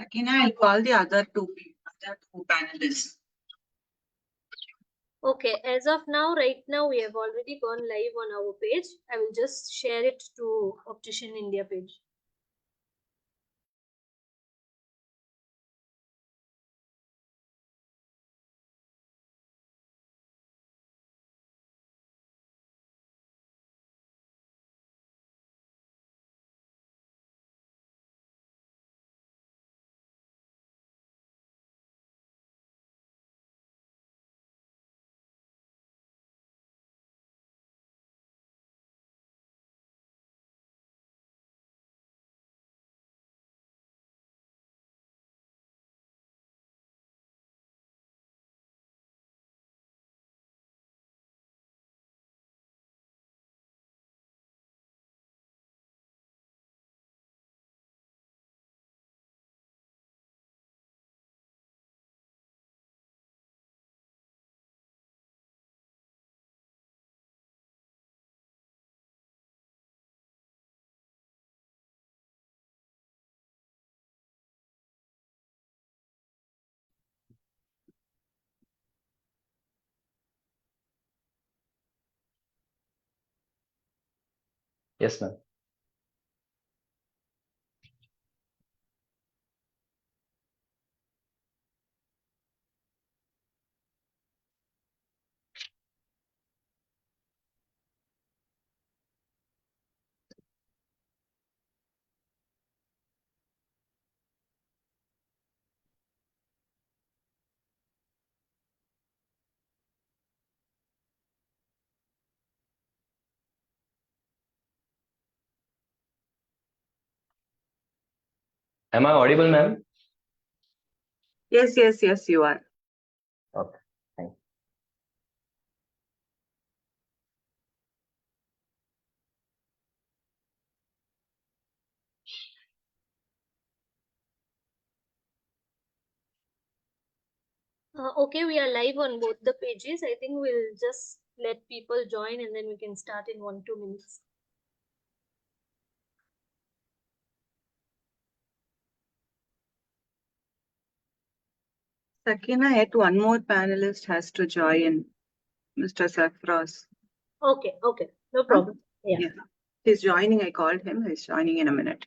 Sakina, I'll call the other two panelists. Okay, as of now, right now, we have already gone live on our page. I will just share it to Optician India page. Yes, ma'am. Am I audible, ma'am? Yes, you are. Okay, thank you. Okay, we are live on both the pages. I think we'll just let people join and then we can start in 1-2 minutes. Sakina, yet one more panelist has to join, Mr. Safros. Okay, no problem. Yeah. He's joining. I called him. He's joining in a minute.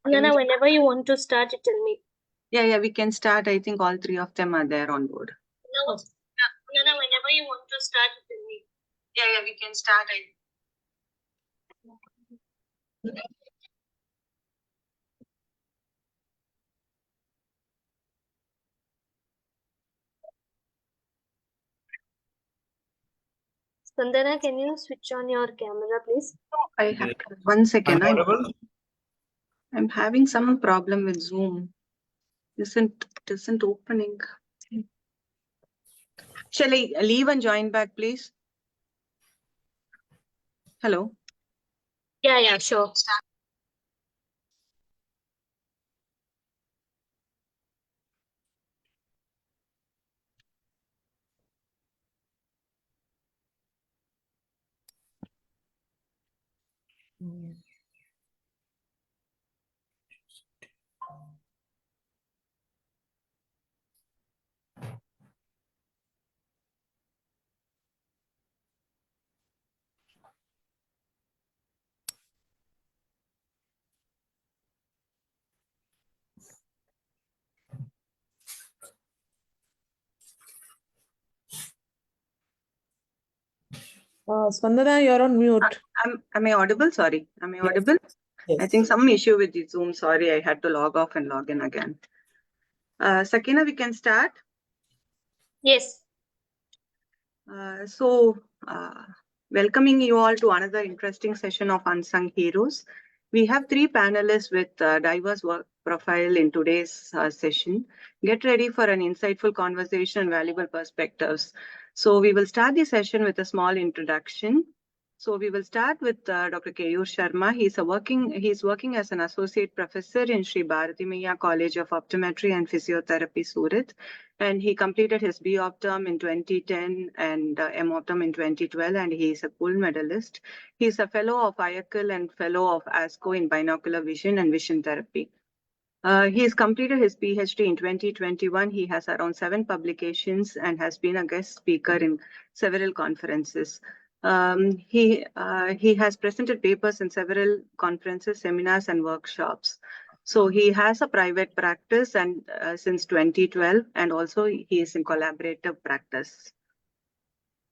Nana, whenever you want to start, you tell me. Yeah, we can start. I think all three of them are there on board. Nana, whenever you want to start, you tell me. Yeah, we can start. Spandana, can you switch on your camera, please? I have 1 second. I'm audible? I'm having some problem with Zoom. Isn't opening. Shall I leave and join back, please? Hello. Yeah, sure. Spandana, you're on mute. Am I audible? Sorry. Am I Yes. audible? Yes. I think some issue with the Zoom. Sorry, I had to log off and log in again. Sakina, we can start. Yes. Welcoming you all to another interesting session of Unsung Heroes. We have 3 panelists with diverse work profile in today's session. Get ready for an insightful conversation and valuable perspectives. So we will start the session with a small introduction. So we will start with Dr. Keyur Sharma. He's working as an associate professor in Sri Bharati Maya College of Optometry and Physiotherapy, Surat. And he completed his B Optom in 2010 and M Optom in 2012, and he is a gold medalist. He is a fellow of IACL and fellow of ASCO in binocular vision and vision therapy. He has completed his PhD in 2021. He has around 7 publications and has been a guest speaker in several conferences. He has presented papers in several conferences, seminars, and workshops. So he has a private practice and since 2012, and also he is in collaborative practice.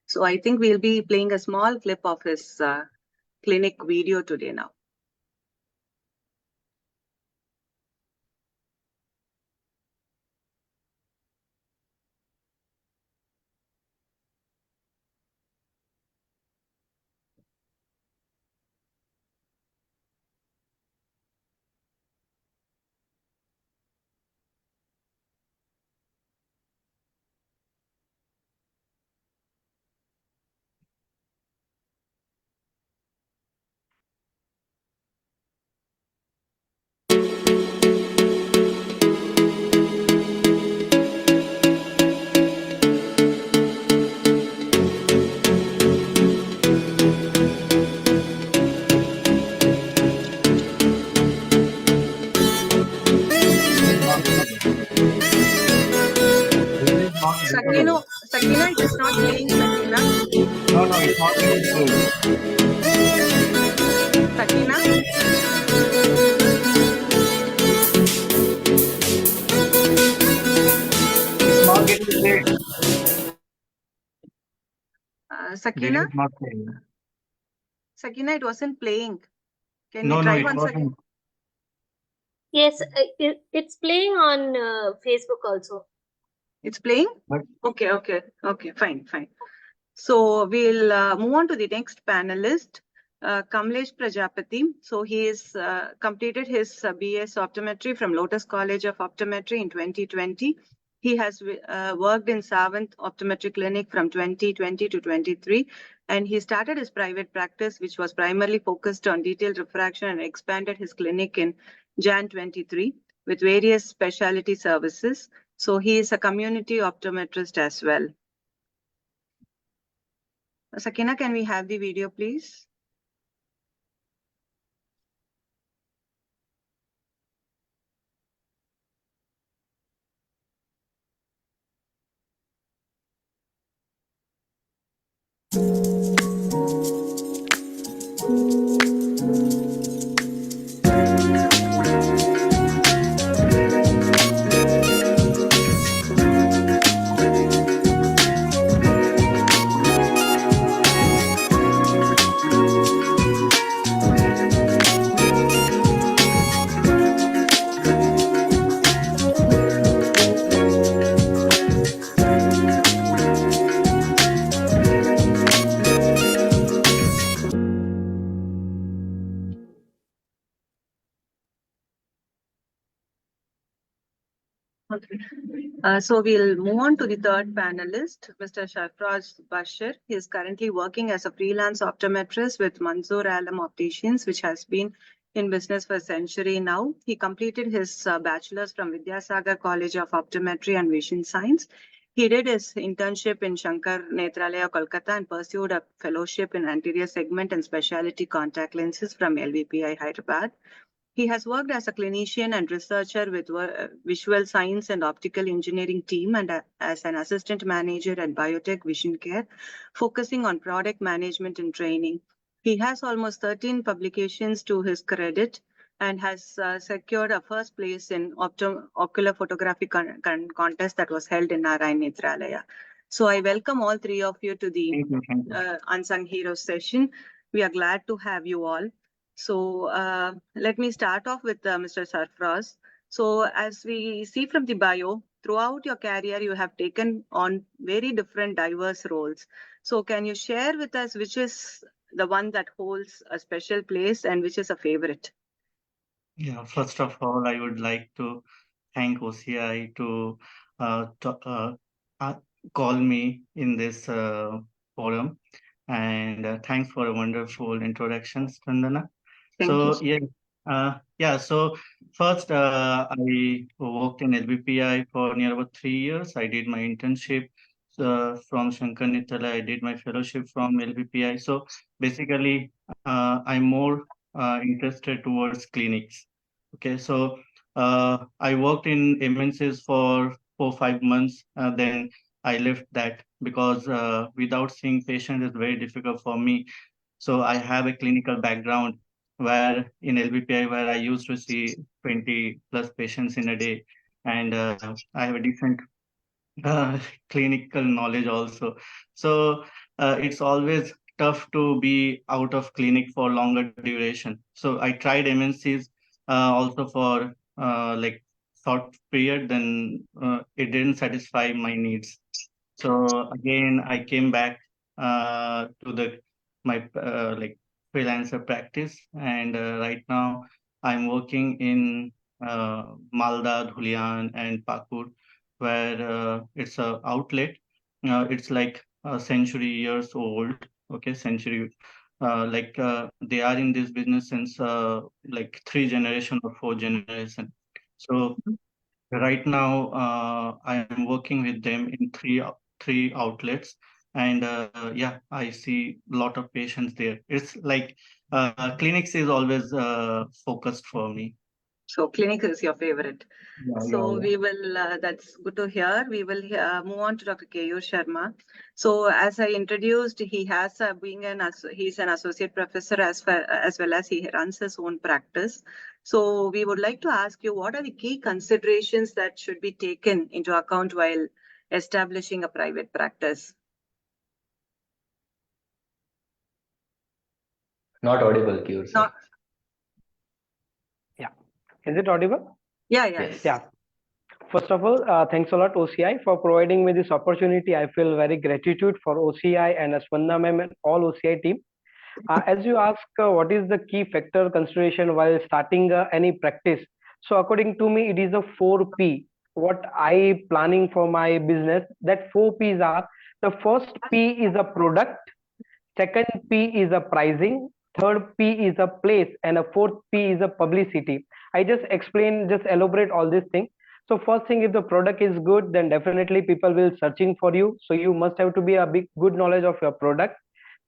So I think we'll be playing a small clip of his clinic video today now. Sakina, it is not playing, Sakina. No, it's not getting played. Sakina? It's not getting played. Sakina? It is not playing. Sakina, it wasn't playing. Can No, we try it once again? wasn't. Yes, it's playing on Facebook also. It's playing? But Okay, fine. So we'll move on to the next panelist, Kamlesh Prajapati. So he has completed his BS Optometry from Lotus College of Optometry in 2020. He has worked in Savant Optometry Clinic from 2020 to 23, and he started his private practice, which was primarily focused on detailed refraction, and expanded his clinic in Jan 23 with various specialty services. So he is a community optometrist as well. Sakina, can we have the video, please? Okay. So we'll move on to the third panelist, Mr. Shafraz Bashir. He is currently working as a freelance optometrist with Manzoor Alam Opticians, which has been in business for a century now. He completed his bachelor's from Vidyasagar College of Optometry and Vision Science. He did his internship in Shankar Netralaya, Kolkata, and pursued a fellowship in anterior segment and specialty contact lenses from LVPI Hyderabad. He has worked as a clinician and researcher with visual science and optical engineering team and as an assistant manager at Biotech Vision Care, focusing on product management and training. He has almost 13 publications to his credit and has secured a first place in ocular photography contest that was held in Narayan Netralaya. So I welcome all three of you to the Thank you. Unsung Heroes session. We are glad to have you all. So let me start off with Mr. Sarfraz. So as we see from the bio, throughout your career, you have taken on very different diverse roles. So can you share with us which is the one that holds a special place and which is a favorite? Yeah, first of all, I would like to thank OCI to uh, call me in this forum. And thanks for a wonderful introduction, Vandana. Thank you. So yeah. So first, I worked in LBPI for near about 3 years. I did my internship from Shankar Nitala. I did my fellowship from LBPI. So basically, I'm more interested towards clinics. Okay, so I worked in MNCs for 4 5 months. Then I left that because without seeing patients is very difficult for me. So I have a clinical background where in LBPI where I used to see 20 plus patients in a day, and I have a decent uh, clinical knowledge also. So it's always tough to be out of clinic for longer duration. So I tried MNCs also for like short period, then it didn't satisfy my needs. So again, I came back to the my like freelancer practice, and right now I'm working in Malda, Dhulian, and Pakur, where it's a outlet. It's like a century years old. Okay, century. They are in this business since like 3 generation or 4 generation. So right now, I am working with them in three outlets, and yeah, I see a lot of patients there. It's like clinics is always focused for me. So clinic is your favorite. Yeah, yeah, So yeah. we will, that's good to hear. We will move on to Dr. Keyur Sharma. So as I introduced, he has he's an associate professor as well as he runs his own practice. So we would like to ask you, what are the key considerations that should be taken into account while establishing a private practice? Not audible, Cure, sir. Not, Yeah. Is it audible? yeah. Yes. Yeah. First of all, thanks a lot, OCI, for providing me this opportunity. I feel very gratitude for OCI and Aswanda ma'am and all OCI team. As you ask, what is the key factor consideration while starting any practice? So according to me, it is a 4P. What I planning for my business, that 4Ps are: the first P is a product, second P is a pricing, third P is a place, and a fourth P is a publicity. I just explain, just elaborate all these things. So first thing, if the product is good, then definitely people will searching for you. So you must have to be a big good knowledge of your product.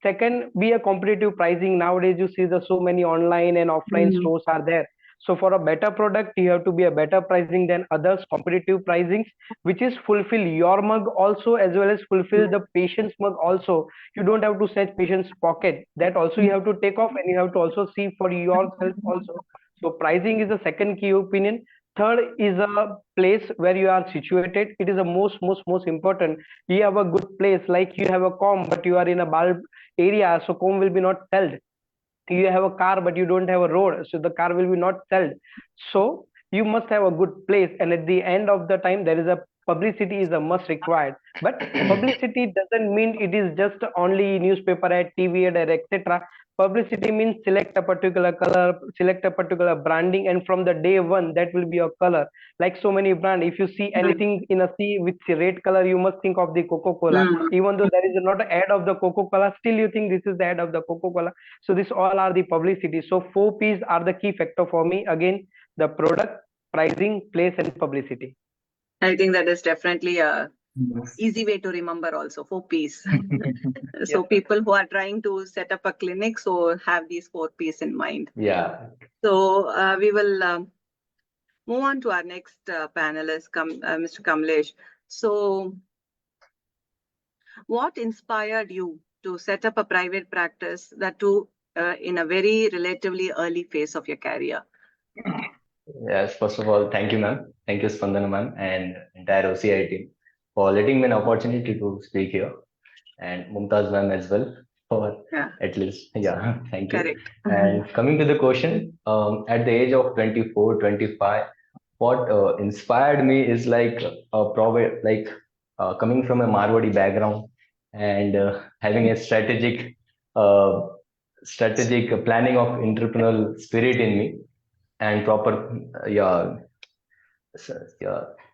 Second, be a competitive pricing. Nowadays, you see the so many online and offline Mhm. stores are there. So for a better product, you have to be a better pricing than others, competitive pricings, which is fulfill your mug also as well as fulfill the patient's mug also. You don't have to search patient's pocket. That also you have to take off, and you have to also see for yourself also. So pricing is the second key opinion. Third is a place where you are situated. It is the most important. You have a good place, like you have a comb, but you are in a bulb area, so comb will be not sold. You have a car but you don't have a road, so the car will be not sold. So you must have a good place, and at the end of the time there is a publicity is a must required. But publicity doesn't mean it is just only newspaper ad, TV ad, etc. Publicity means select a particular color, select a particular branding, and from the day one, that will be your color. Like so many brand, if you see anything in a sea with the red color, you must think of the Coca-Cola. Even though there is not an ad of the Coca-Cola, still you think this is the ad of the Coca-Cola. So this all are the publicity. So 4 P's are the key factor for me. Again, the product, pricing, place, and publicity. I think that is definitely a Yes. easy way to remember also, 4 P's. Yes, So sir. people who are trying to set up a clinic, so have these 4 P's in mind. Yeah. So we will move on to our next panelist, Mr. Kamlesh. So what inspired you to set up a private practice, that too in a very relatively early phase of your career? Yes, first of all, thank you, ma'am. Thank you, Spandana, ma'am, and entire OCI team for letting me an opportunity to speak here, and Mumtaz, ma'am, as well, for Yeah, at least, yeah, thank you. correct. And coming to the question, at the age of 24, 25, what inspired me is like coming from a Marwadi background and having a uh, strategic planning of entrepreneurial spirit in me and proper yeah,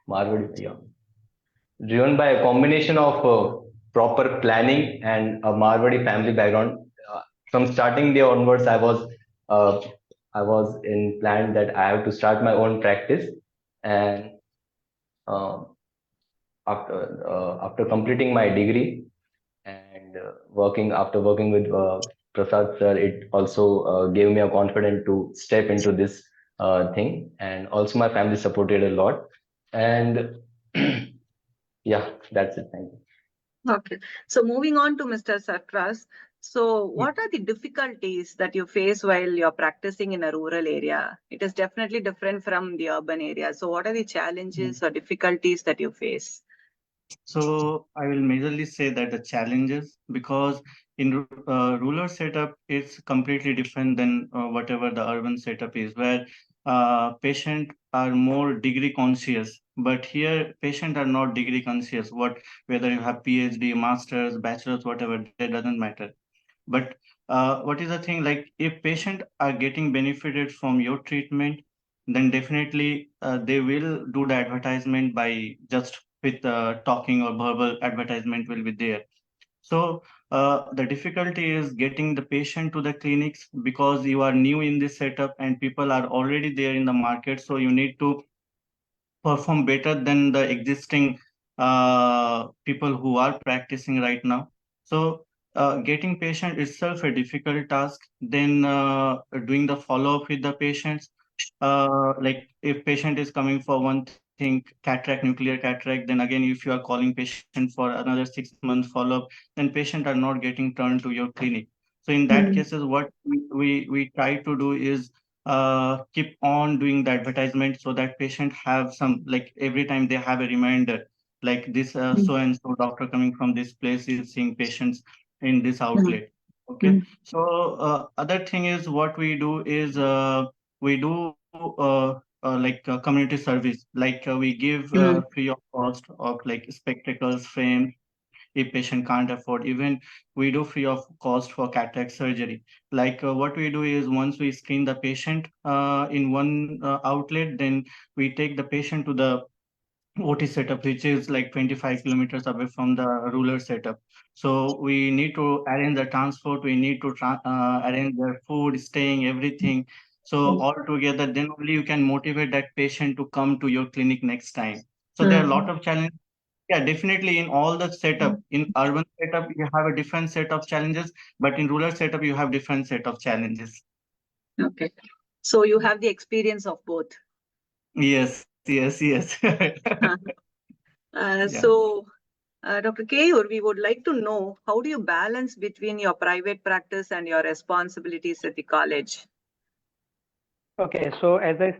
Marwadi, yeah, driven by a combination of proper planning and a Marwadi family background. From starting day onwards, uh, I was in plan that I have to start my own practice, and uh, after completing my degree and working with Prasad sir, it also gave me a confidence to step into this thing, and also my family supported a lot, and yeah, that's it. Thank you. Okay. So moving on to Mr. Sarfraz. So what are the difficulties that you face while you're practicing in a rural area? It is definitely different from the urban area. So what are the challenges or difficulties that you face? So I will majorly say that the challenges, because in rural setup it's completely different than whatever the urban setup is, where patient are more degree conscious, but here patient are not degree conscious. Whether you have PhD, masters, bachelors, whatever, that doesn't matter. But what is the thing, like if patient are getting benefited from your treatment, then definitely they will do the advertisement by just with talking, or verbal advertisement will be there. So the difficulty is getting the patient to the clinics, because you are new in this setup and people are already there in the market. So you need to perform better than the existing people who are practicing right now. So getting patient itself a difficult task. Then doing the follow up with the patients. Like if patient is coming for one thing, cataract, nuclear cataract, then again if you are calling patient for another 6 months follow up, then patient are not getting turned to your clinic. So in that cases, what we try to do is keep on doing the advertisement, so that patient have some, like every time they have a reminder, like this so and so doctor coming from this place is seeing patients in this outlet. Okay. So other thing is, what we do is we do community service, like we give free of cost of like spectacles, frame, if patient can't afford. Even we do free of cost for cataract surgery. Like what we do is, once we screen the patient in one outlet, then we take the patient to the OT setup, which is like 25 kilometers away from the rural setup. So we need to arrange the transport, we need to arrange their food, staying, everything. So all together, then only you can motivate that patient to come to your clinic next time. So there are a lot of challenges. Yeah, definitely in all the setup. In urban setup, you have a different set of challenges, but in rural setup, you have different set of challenges. Okay. So you have the experience of both. Yes, yes, yes. Yeah. So Dr. Keyur, we would like to know, how do you balance between your private practice and your responsibilities at the college? Okay, so as I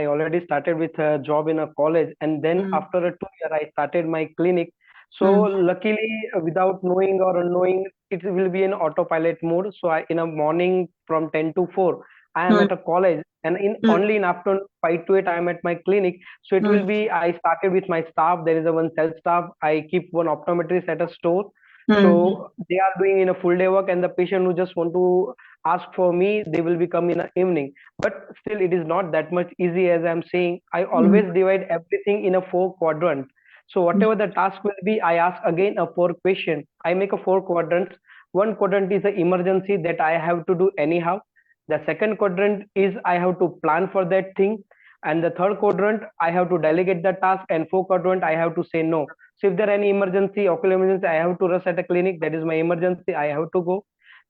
already started with a job in a college, and then after a 2 year, I started my clinic. So luckily, without knowing or unknowing, it will be in autopilot mode. So in a morning from 10 to 4, I am at a college, and only in afternoon 5 to 8, I am at my clinic. So it will be, I started with my staff. There is a one sales staff. I keep one optometrist at a store. So they are doing in a full day work, and the patient who just want to ask for me, they will be come in the evening. But still, it is not that much easy as I'm saying. I always divide everything in a 4 quadrant. So whatever the task will be, I ask again a 4 question. I make a 4 quadrants. One quadrant is the emergency that I have to do anyhow. The second quadrant is I have to plan for that thing, and the third quadrant I have to delegate the task, and fourth quadrant I have to say no. So if there any emergency, ocular emergency, I have to rush at a clinic. That is my emergency. I have to go.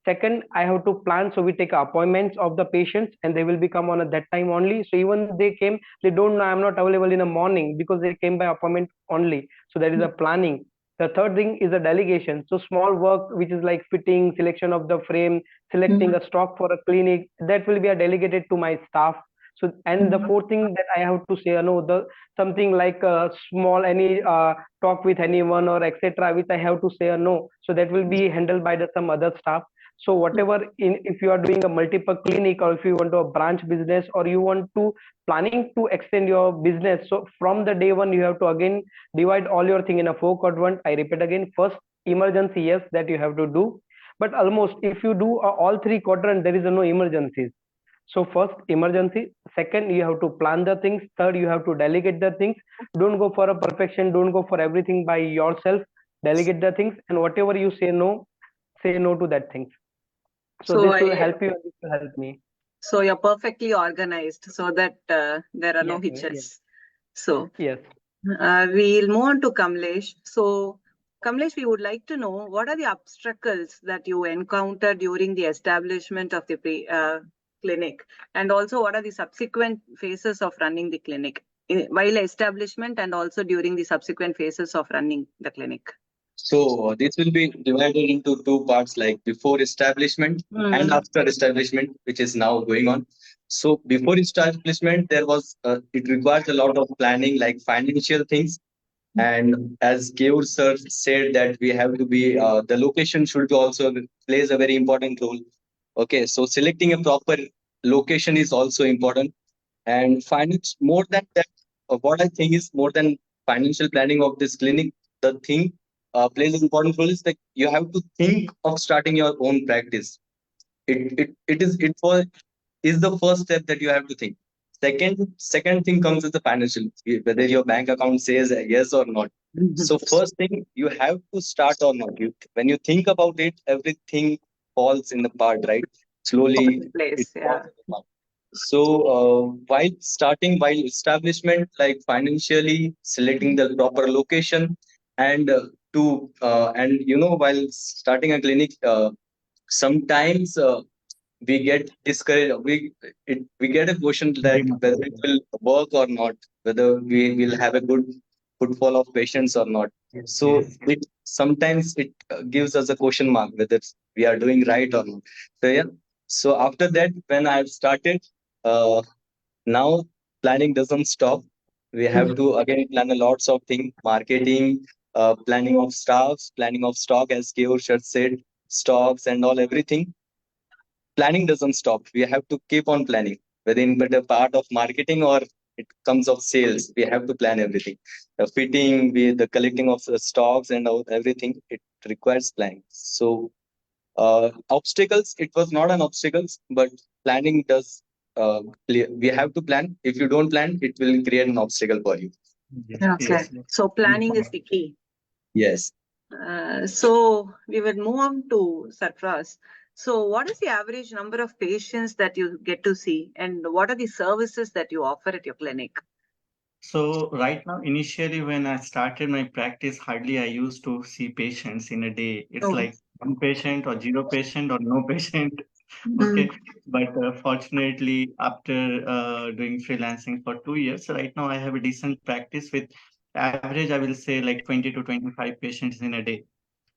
Second, I have to plan. So we take appointments of the patients, and they will become on at that time only. So even they came, they don't know I'm not available in the morning because they came by appointment only. So that is a planning. The third thing is a delegation. So small work, which is like fitting, selection of the frame, selecting a stock for a clinic, that will be a delegated to my staff. So and the fourth thing that I have to say, no, the something like small any talk with anyone or etc., which I have to say a no. So that will be handled by the some other staff. So whatever in if you are doing a multiple clinic, or if you want to a branch business, or you want to planning to extend your business, so from the day one you have to again divide all your thing in a 4 quadrant. I repeat again, first emergency, yes, that you have to do, but almost if you do all 3 quadrant, there is no emergencies. So first emergency, second you have to plan the things, third you have to delegate the things. Don't go for a perfection, don't go for everything by yourself. Delegate the things, and whatever you say no to that things. So So this will I, help you, and this will help me. so you're perfectly organized so that there are no Yes, yes, hitches. So yes. we'll move on to Kamlesh. So Kamlesh, we would like to know what are the obstacles that you encounter during the establishment of the clinic, and also what are the subsequent phases of running the clinic while establishment and also during the subsequent phases of running the clinic. So this will be divided into two parts, like before establishment and after establishment, which is now going on. So before establishment, there was it requires a lot of planning, like financial things. And as Keur sir said, that we have to be the location should be also plays a very important role. Okay, so selecting a proper location is also important, and finance more than that. What I think is more than financial planning of this clinic, the thing plays an important role is that you have to think of starting your own practice. It was is the first step that you have to think. Second thing comes with the financial, whether your bank account says yes or not. So first thing, you have to start or not. When you think about it, everything falls in the part, right? Slowly it Place, falls yeah. in the part. So while establishment, like financially selecting the proper location, and and while starting a clinic, sometimes we get discouraged. We get a question that whether it will work or not, whether we will have a good footfall of patients or not. So it sometimes it gives us a question mark whether we are doing right or not. So yeah. So after that, when I've started, uh, now planning doesn't stop. We have to again plan a lots of things: marketing, planning of staffs, planning of stock, as Keo said, stocks and all everything. Planning doesn't stop. We have to keep on planning, whether in the part of marketing or it comes of sales. We have to plan everything. The fitting, the collecting of the stocks and everything. It requires planning. So obstacles. It was not an obstacles, but planning does. We have to plan. If you don't plan, it will create an obstacle for you. Okay. So planning is the key. Yes. So we will move on to Sarfraz. So what is the average number of patients that you get to see, and what are the services that you offer at your clinic? So right now, initially when I started my practice, hardly I used to see patients in a day. It's like one patient or zero patient or no patient. Okay. But fortunately, after doing freelancing for 2 years, right now I have a decent practice with average, I will say like 20 to 25 patients in a day.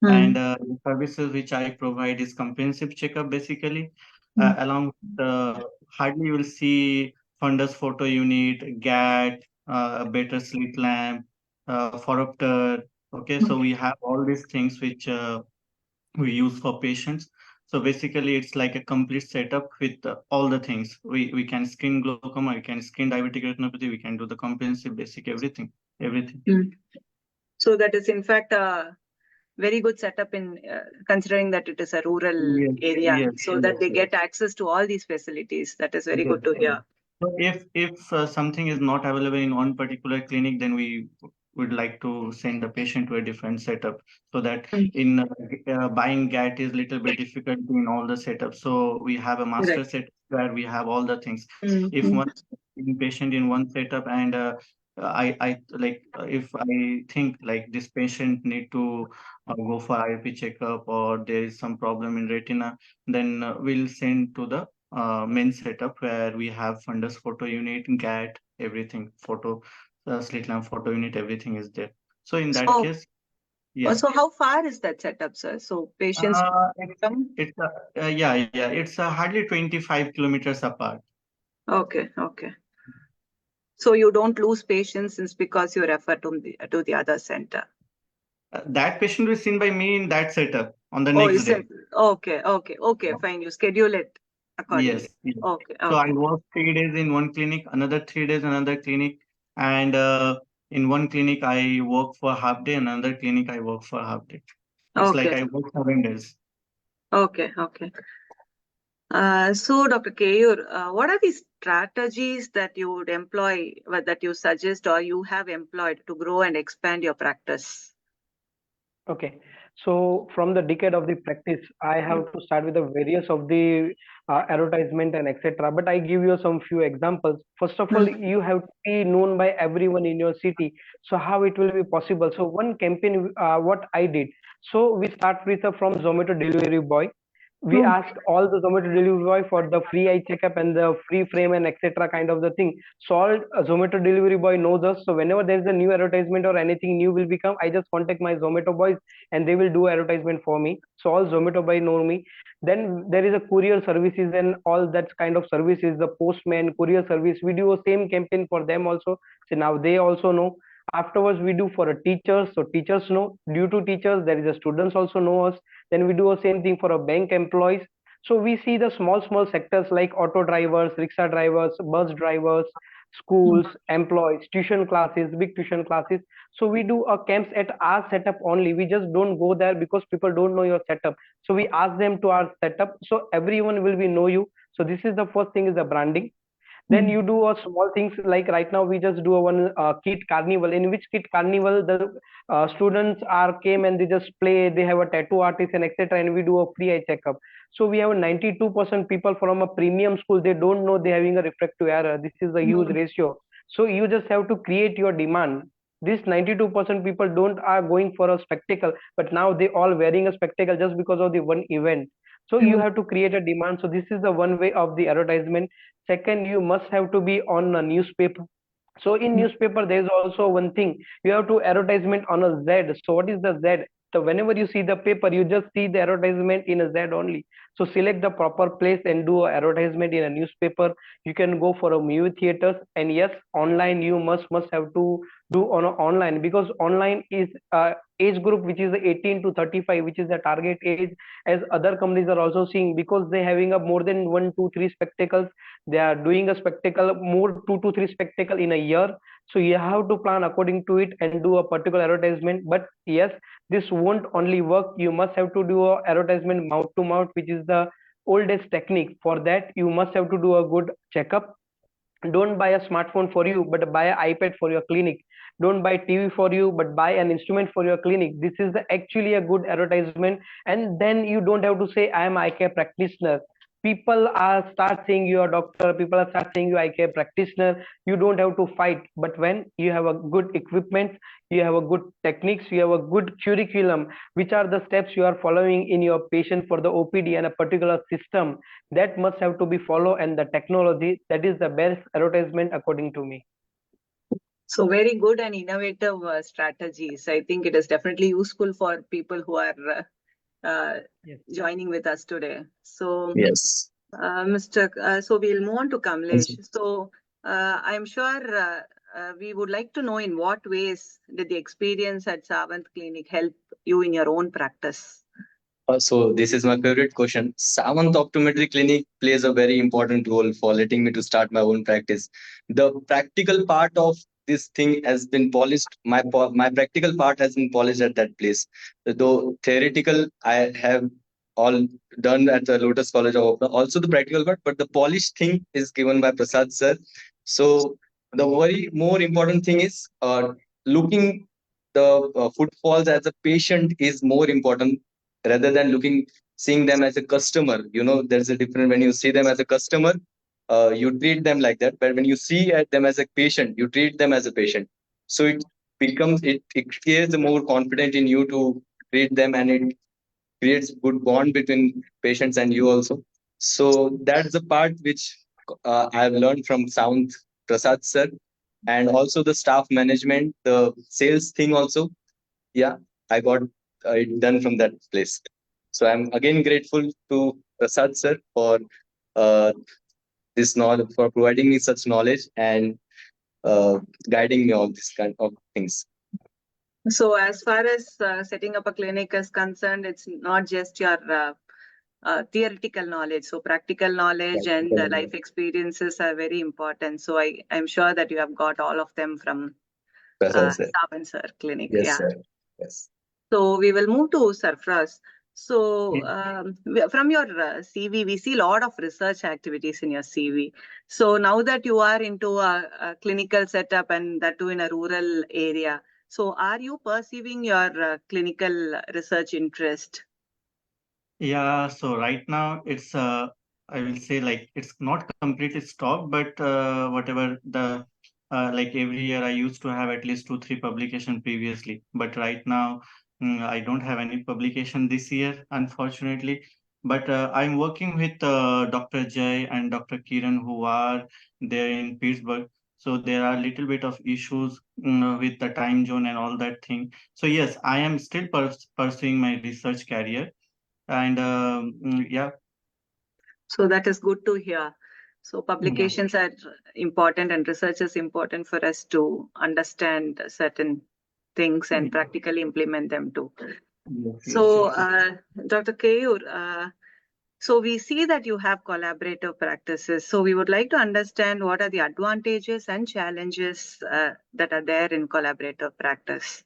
And the services which I provide is comprehensive checkup basically, along with hardly you will see fundus photo unit, GAT, a better slit lamp, phoropter. Okay, so we have all these things which we use for patients. So basically, it's like a complete setup with all the things. We can skin glaucoma, we can skin diabetic retinopathy, we can do the comprehensive basic everything. So that is in fact very good setup in considering that it is a rural Yes, area, yes, so yes, that they yes, get access to all these facilities. That is very yes, good to yes. hear. So if something is not available in one particular clinic, then we would like to send the patient to a different setup, so that Mm. in buying GAT is little bit difficult in all the setups. So we have a master Right. setup where we have all the things. Mm, If mm. one patient in one setup, and I like if I think like this patient need to go for IOP checkup, or there is some problem in retina, then we'll send to the main setup where we have fundus photo unit, GAT, everything, photo, slit lamp photo unit, everything is there. So in that So, case, yeah, so how far is that setup, sir? So patients it's come. it's yeah, it's hardly 25 kilometers apart. Okay, okay. So you don't lose patients since because you refer to the other center. That patient was seen by me in that setup on the Oh, you next day. said okay, okay, okay, fine. You schedule it accordingly. Yes, yes. Okay, So I okay, work 3 days in one clinic, another 3 days another clinic, and in one clinic I work for half day, another clinic I work for half day. It's like okay, I work 7 days. okay, okay. So, Dr. Keyur, what are the strategies that you would employ, that you suggest or you have employed to grow and expand your practice? Okay, so from the decade of the practice, I have to start with the various of the advertisement and etc. But I give you some few examples. First of all, Mm, you have to be known by everyone in your city. So how it will be possible? So one campaign, what I did. So we start with from Zomato delivery boy. We mm, asked all the Zomato delivery boy for the free eye checkup and the free frame and etc. kind of the thing. So all Zomato delivery boy knows us. So whenever there is a new advertisement or anything new will become, I just contact my Zomato boys and they will do advertisement for me. So all Zomato boy know me. Then there is a courier services and all that kind of services, the postman, courier service. We do a same campaign for them also. So now they also know. Afterwards, we do for a teachers. So teachers know. Due to teachers, there is a students also know us. Then we do the same thing for a bank employees. So we see the small sectors like auto drivers, rickshaw drivers, bus drivers, mm. schools, employees, tuition classes, big tuition classes. So we do a camps at our setup only. We just don't go there because people don't know your setup. So we ask them to our setup. So everyone will be know you. So this is the first thing is the branding. Then Mm. you do a small things like right now we just do a one kit carnival, in which kit carnival the students are came and they just play, they have a tattoo artist and etc, and we do a free eye checkup. So we have a 92% people from a premium school, they don't know they're having a refractive error. This is a huge Mm. ratio. So you just have to create your demand. This 92% people don't are going for a spectacle, but now they all wearing a spectacle just because of the one event. So you Mm. have to create a demand. So this is the one way of the advertisement. Second, you must have to be on a newspaper. So in newspaper, there is also one thing, you have to advertisement on a Z. So what is the Z? So whenever you see the paper, you just see the advertisement in a Z only. So select the proper place and do a advertisement in a newspaper. You can go for a movie theaters, and yes, online you must have to do on online, because online is age group which is the 18 to 35, which is the target age, as other companies are also seeing, because they having a more than 1 2 3 spectacles, they are doing a spectacle more 2 to 3 spectacle in a year. So you have to plan according to it and do a particular advertisement. But yes, this won't only work, you must have to do a advertisement mouth to mouth, which is the oldest technique. For that you must have to do a good checkup. Don't buy a smartphone for you but buy an ipad for your clinic. Don't buy tv for you but buy an instrument for your clinic. This is actually a good advertisement. And then you don't have to say I am eye care practitioner. People are start saying you are doctor, people are start saying you eye care practitioner. You don't have to fight. But when you have a good equipment, you have a good techniques, you have a good curriculum, which are the steps you are following in your patient for the opd and a particular system, that must have to be followed, and the technology, that is the best advertisement according to me. So very good and innovative strategies. I think it is definitely useful for people who are Yes. joining with us today. So, Yes. So we'll move on to Kamlesh. Yes. So, I'm sure we would like to know in what ways did the experience at Savant Clinic help you in your own practice? So this is my favorite question. Seventh Optometry Clinic plays a very important role for letting me to start my own practice. The practical part of this thing has been polished. My practical part has been polished at that place. Though theoretical, I have all done at the Lotus College of Opera. Also the practical part, but the polished thing is given by Prasad sir. So the very more important thing is looking the footfalls as a patient is more important rather than seeing them as a customer. There's a difference when you see them as a customer, you treat them like that, but when you see at them as a patient, you treat them as a patient. So it creates a more confidence in you to treat them, and it creates good bond between patients and you also. So that's the part which I've learned from Sound Prasad sir, and also the staff management, the sales thing also. Yeah, I got it done from that place. So I'm again grateful to Prasad sir for uh, this knowledge, for providing me such knowledge and guiding me all these kind of things. So as far as setting up a clinic is concerned, it's not just your theoretical knowledge. So practical knowledge and life experiences are very important. So I'm sure that you have got all of them from Prasad sir. Savan sir clinic. Yes, Yeah. sir. Yes. So we will move to Sarfraz. So from your CV, we see a lot of research activities in your CV. So now that you are into a clinical setup and that too in a rural area, so are you perceiving your clinical research interest? Yeah, so right now it's I will say like it's not completely stopped, but whatever the like every year I used to have at least 2, 3 publication previously, but right now I don't have any publication this year, unfortunately. But I'm working with Dr. Jay and Dr. Kiran who are there in Pittsburgh. So there are a little bit of issues with the time zone and all that thing. So yes, I am still pursuing my research career. And yeah. So that is good to hear. So publications are important and research is important for us to understand certain things and practically implement them too. So Dr. Keyur, so we see that you have collaborative practices. So we would like to understand what are the advantages and challenges that are there in collaborative practice.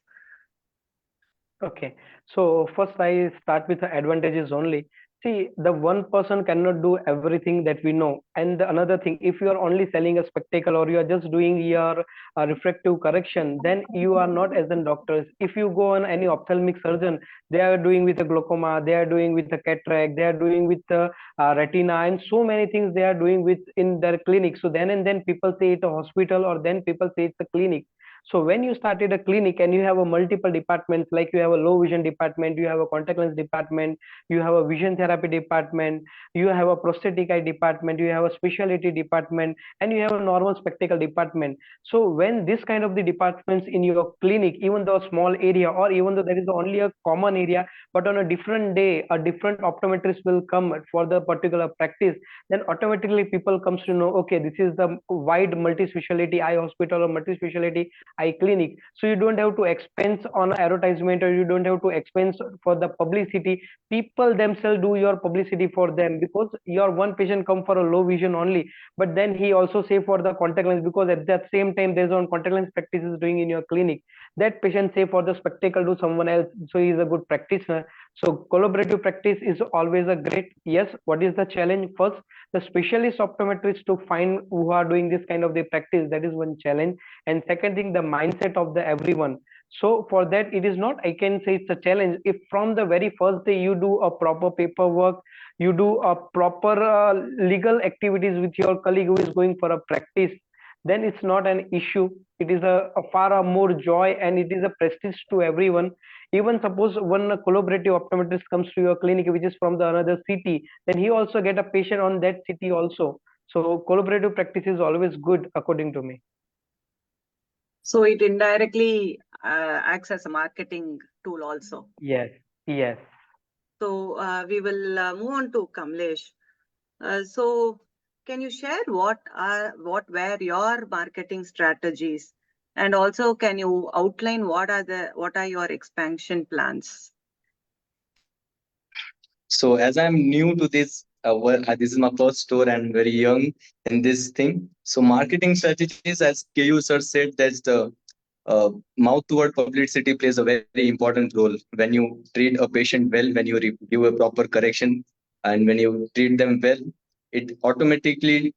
Okay, so first I start with the advantages only. See, the one person cannot do everything that we know. And the another thing, if you are only selling a spectacle or you are just doing your refractive correction, then you are not as in doctors. If you go on any ophthalmic surgeon, they are doing with the glaucoma, they are doing with the cataract, they are doing with the retina, and so many things they are doing with in their clinic. So then and then people say it's a hospital, or then people say it's a clinic. So when you started a clinic and you have a multiple departments, like you have a low vision department, you have a contact lens department, you have a vision therapy department, you have a prosthetic eye department, you have a specialty department, and you have a normal spectacle department. So when this kind of the departments in your clinic, even though a small area or even though there is only a common area, but on a different day, a different optometrist will come for the particular practice, then automatically people comes to know, okay, this is the wide multi-specialty eye hospital or multi-specialty eye clinic. So you don't have to expense on advertisement, or you don't have to expense for the publicity. People themselves do your publicity for them, because your one patient come for a low vision only, but then he also say for the contact lens, because at that same time there's one contact lens practice is doing in your clinic. That patient say for the spectacle to someone else, so he is a good practitioner. So collaborative practice is always a great. Yes, what is the challenge? First, the specialist optometrists to find who are doing this kind of the practice, that is one challenge. And second thing, the mindset of the everyone. So for that, it is not, I can say it's a challenge if from the very first day you do a proper paperwork, you do a proper legal activities with your colleague who is going for a practice, then it's not an issue. It is a far more joy, and it is a prestige to everyone. Even suppose one collaborative optometrist comes to your clinic which is from the another city, then he also get a patient on that city also. So collaborative practice is always good according to me. So it indirectly acts as a marketing tool also. Yes, yes. So we will move on to Kamlesh. So can you share what were your marketing strategies, and also can you outline what are your expansion plans? So as I'm new to this this is my first store and very young in this thing. So marketing strategies, as KU sir said, that's the mouth to word publicity plays a very important role when you treat a patient well, when you give a proper correction, and when you treat them well, it automatically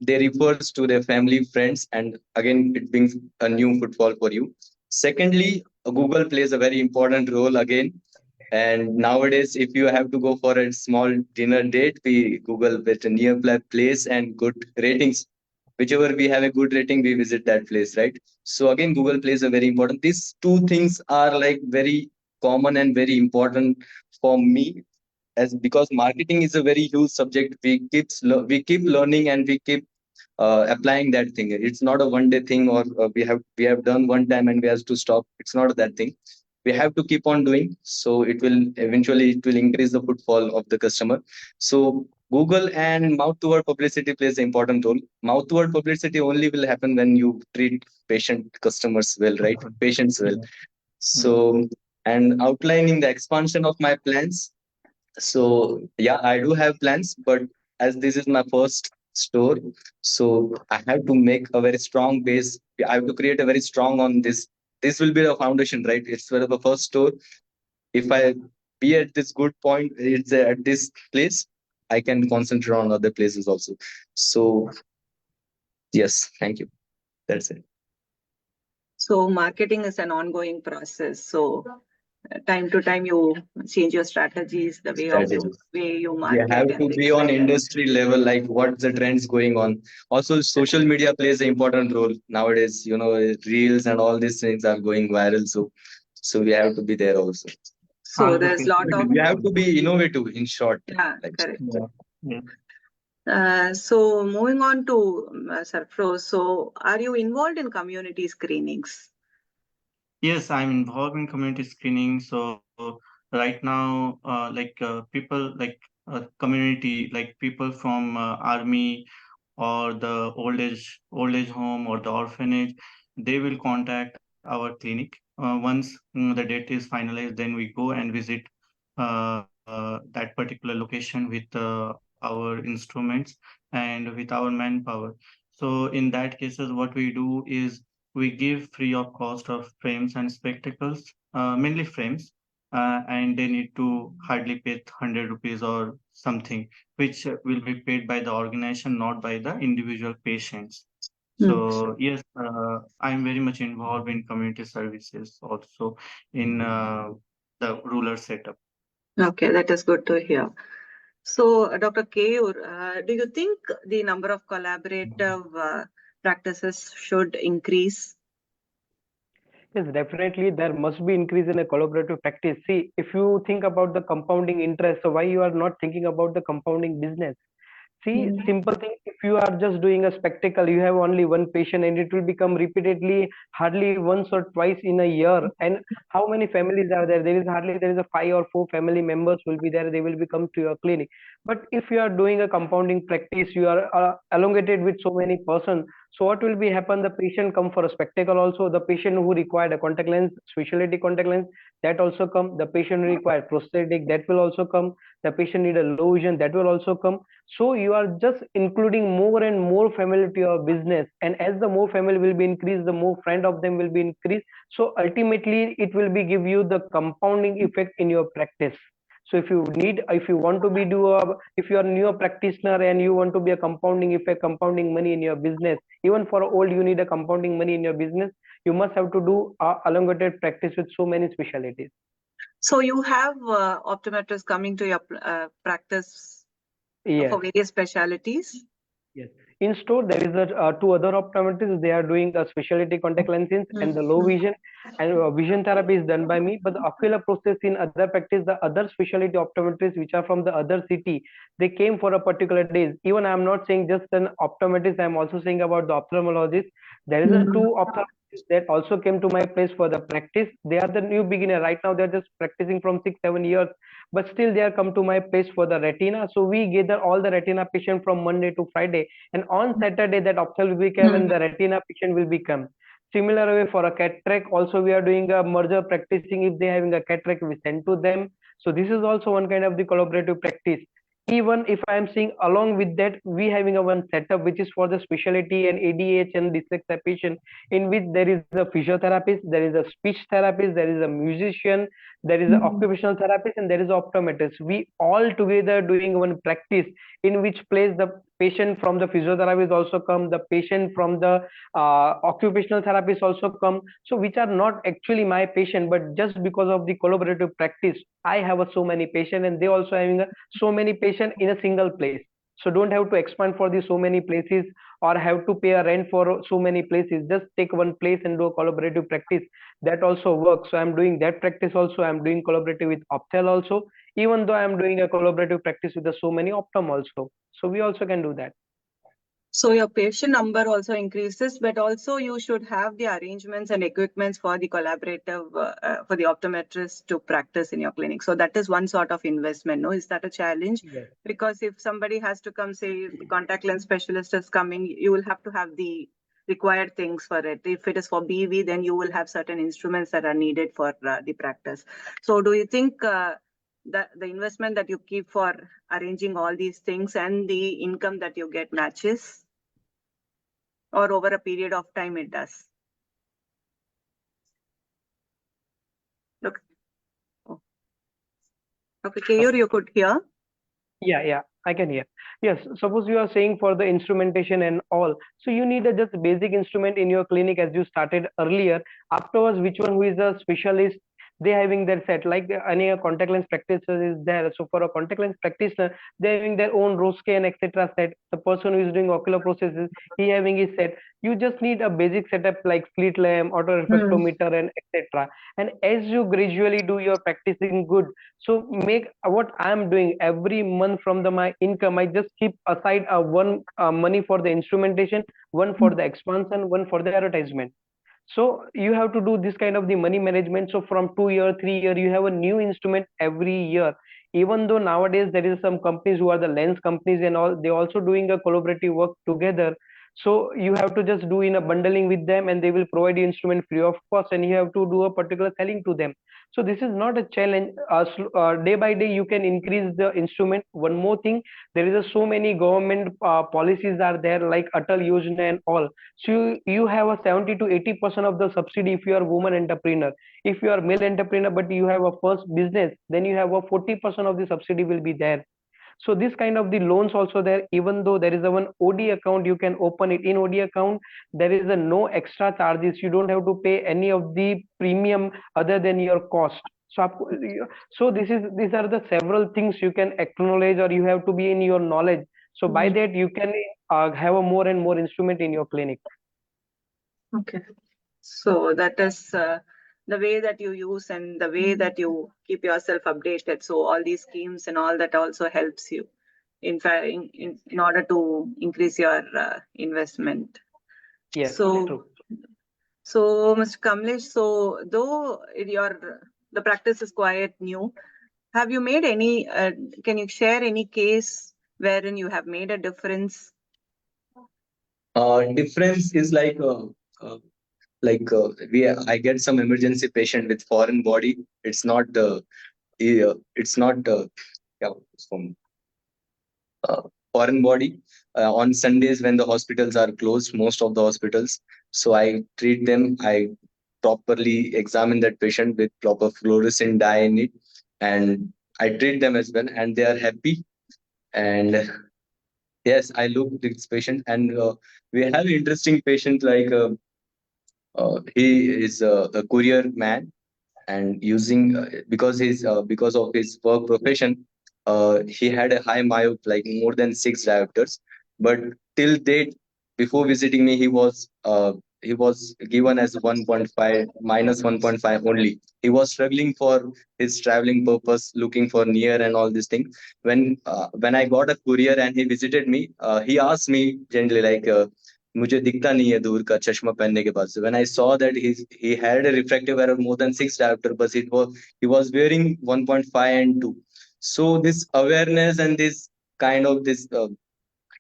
they refers to their family, friends, and again it brings a new footfall for you. Secondly, Google plays a very important role again. And nowadays, if you have to go for a small dinner date, we Google with a nearby place and good ratings. Whichever we have a good rating, we visit that place, right? So again, Google plays a very important. These two things are like very common and very important for me, as because marketing is a very huge subject. We keep learning and we keep applying that thing. It's not a one day thing, or we have done one time and we have to stop. It's not that thing. We have to keep on doing, so it will increase the footfall of the customer. So Google and mouth to word publicity plays an important role. Mouth to word publicity only will happen when you treat customers well, right? Patients well. Yeah. So, and outlining the expansion of my plans. So yeah, I do have plans, but as this is my first store, so I have to make a very strong base. I have to create a very strong on this. This will be the foundation, right? It's sort of a first store. If I be at this good point, it's at this place, I can concentrate on other places also. So yes, thank you. That's it. So marketing is an ongoing process. So time to time you change your strategies, the Strategy. way you We market have and to be things on like that. industry level, like what's the trends going on. Also, social media plays an important role nowadays. Reels and all these things are going viral. So we have to be there also. So there's lot of We have to be innovative, in short. Like, correct. Yeah. So moving on to Sarfroz. So are you involved in community screenings? Yes, I'm involved in community screening. So right now, people community, like people from army or the old age home or the orphanage, they will contact our clinic. Once the date is finalized, then we go and visit that particular location with our instruments and with our manpower. So in that cases, what we do is we give free of cost of frames and spectacles, mainly frames, and they need to hardly pay 100 rupees or something, which will be paid by the organization, not by the individual patients. So yes, I'm very much involved in community services also in the rural setup. Okay, that is good to hear. So, Dr. Keyur, do you think the number of collaborative practices should increase? Yes, definitely there must be increase in a collaborative practice. See, if you think about the compounding interest, so why you are not thinking about the compounding business? See, simple thing, if you are just doing a spectacle, you have only one patient and it will become repeatedly hardly once or twice in a year. And how many families are there? There is a 5 or 4 family members will be there. They will be come to your clinic. But if you are doing a compounding practice, you are elongated with so many persons. So what will be happen? The patient come for a spectacle also. The patient who required a contact lens, specialty contact lens, that also come. The patient who required prosthetic, that will also come. The patient need a low vision, that will also come. So you are just including more and more family to your business, and as the more family will be increased, the more friend of them will be increased. So ultimately it will be give you the compounding effect in your practice. So if you want to be if you are a new practitioner and you want to be a compounding effect, compounding money in your business, even for old you need a compounding money in your business, you must have to do elongated practice with so many specialties. So you have optometrists coming to your practice Yes. for various specialities? Yes. In store, there is two other optometrists. They are doing a specialty contact lenses and the low vision, and vision therapy is done by me. But the ocular process in other practice, the other specialty optometrists which are from the other city, they came for a particular days. Even I am not saying just an optometrist. I am also saying about the ophthalmologist. There is a two ophthalmologists that also came to my place for the practice. They are the new beginner right now. They are just practicing from 6-7 years, but still they are come to my place for the retina. So we gather all the retina patient from Monday to Friday, and on Saturday that ophthalmologist will become and the retina patient will become. Similar way for a cataract also we are doing a merger practicing. If they having a cataract, we send to them. So this is also one kind of the collaborative practice. even if I am seeing along with that, we having a one setup which is for the specialty and ADH and dyslexia patient, in which there is a physiotherapist, there is a speech therapist, there is a musician, there is an occupational therapist, and there is optometrist. We all together doing one practice, in which place the patient from the physiotherapist also come, the patient from the occupational therapist also come, so which are not actually my patient, but just because of the collaborative practice, I have so many patient, and they also having so many patient in a single place. So don't have to expand for the so many places, or have to pay a rent for so many places. Just take one place and do a collaborative practice. That also works. So I'm doing that practice also. I'm doing collaborative with optel also, even though I'm doing a collaborative practice with the so many optom also. So we also can do that. So your patient number also increases, but also you should have the arrangements and equipments for the collaborative, for the optometrist to practice in your clinic. So that is one sort of investment, no? Is that a challenge? Yes. Because if somebody has to come, say, if the contact lens specialist is coming, you will have to have the required things for it. If it is for BV, then you will have certain instruments that are needed for the practice. So do you think that the investment that you keep for arranging all these things and the income that you get matches, or over a period of time it does? Look. Oh. Okay, Keyur, you could hear. Yeah, I can hear. Yes, suppose you are saying for the instrumentation and all, so you need a just basic instrument in your clinic as you started earlier. Afterwards, which one who is a specialist, they having their set, like any contact lens practitioner is there. So for a contact lens practitioner, they having their own Rosque and etc. set. The person who is doing ocular processes, he having his set. You just need a basic setup like slit lamp, auto refractometer, and etc. And as you gradually do your practicing good, so make what I'm doing every month from my income, I just keep aside one money for the instrumentation, one for the expansion, one for the advertisement. So you have to do this kind of the money management. So from 2 year 3 year, you have a new instrument every year. Even though nowadays there is some companies who are the lens companies and all, they also doing a collaborative work together. So you have to just do in a bundling with them, and they will provide you instrument free of cost, and you have to do a particular selling to them. So this is not a challenge. Day by day you can increase the instrument. One more thing, there is so many government policies are there, like Atal Yojana and all. So you have a 70 to 80% of the subsidy if you are woman entrepreneur. If you are male entrepreneur but you have a first business, then you have a 40% of the subsidy will be there. So this kind of the loans also there. Even though there is a one OD account, you can open it. In OD account, there is a no extra charges. You don't have to pay any of the premium other than your cost. So so these are the several things you can acknowledge, or you have to be in your knowledge. So by that you can have a more and more instrument in your clinic. Okay. So that is the way that you use and the way that you keep yourself updated. So all these schemes and all that also helps you in fact in order to increase your investment. Yes, So true. so Mr. Kamlesh, so though the practice is quite new, have you made any? Can you share any case wherein you have made a difference? Difference is I get some emergency patient with foreign body. It's not it's not yeah, from foreign body on Sundays when the hospitals are closed, most of the hospitals. So I treat them. I properly examine that patient with proper fluorescent dye in it, and I treat them as well, and they are happy. And yes, I look this patient, and we have interesting patient he is a courier man, and using because of his work profession, he had a high myop, like more than 6 diopters. But till date, before visiting me, he was given as 1.5 minus 1.5 only. He was struggling for his traveling purpose, looking for near and all these things. When I got a courier and he visited me, he asked me gently मुझे दिखता नहीं है दूर का चश्मा पहनने के बाद से when I saw that he had a refractive error more than 6 diopter, but he was wearing 1.5 and 2. So this awareness and this kind of this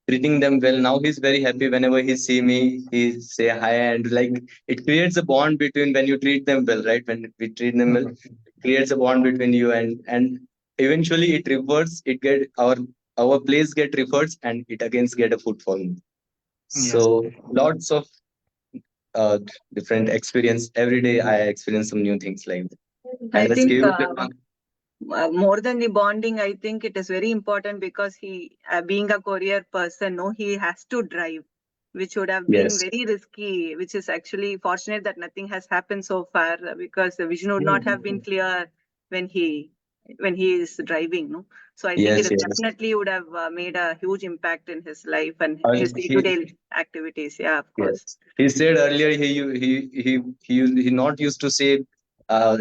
treating them well, now he's very happy. Whenever he see me, he say hi, and like it creates a bond between when you treat them well, right? When we treat them well, it creates a bond between you, and eventually it reverts. It get our place get referred and it again get a footfall. Yes. So lots of uh, different experience. Every day I experience some new things like that. I And the think scale more than the bonding, I think it is very important because he, being a courier person, no, he has to drive, which would have been yes, very risky, which is actually fortunate that nothing has happened so far because the vision would not have been clear when he when he is driving, no. So I think it yes, is yes. definitely would have made a huge impact in his life and his And day-to-day activities. Yeah, of course. yes, he said earlier he not used to say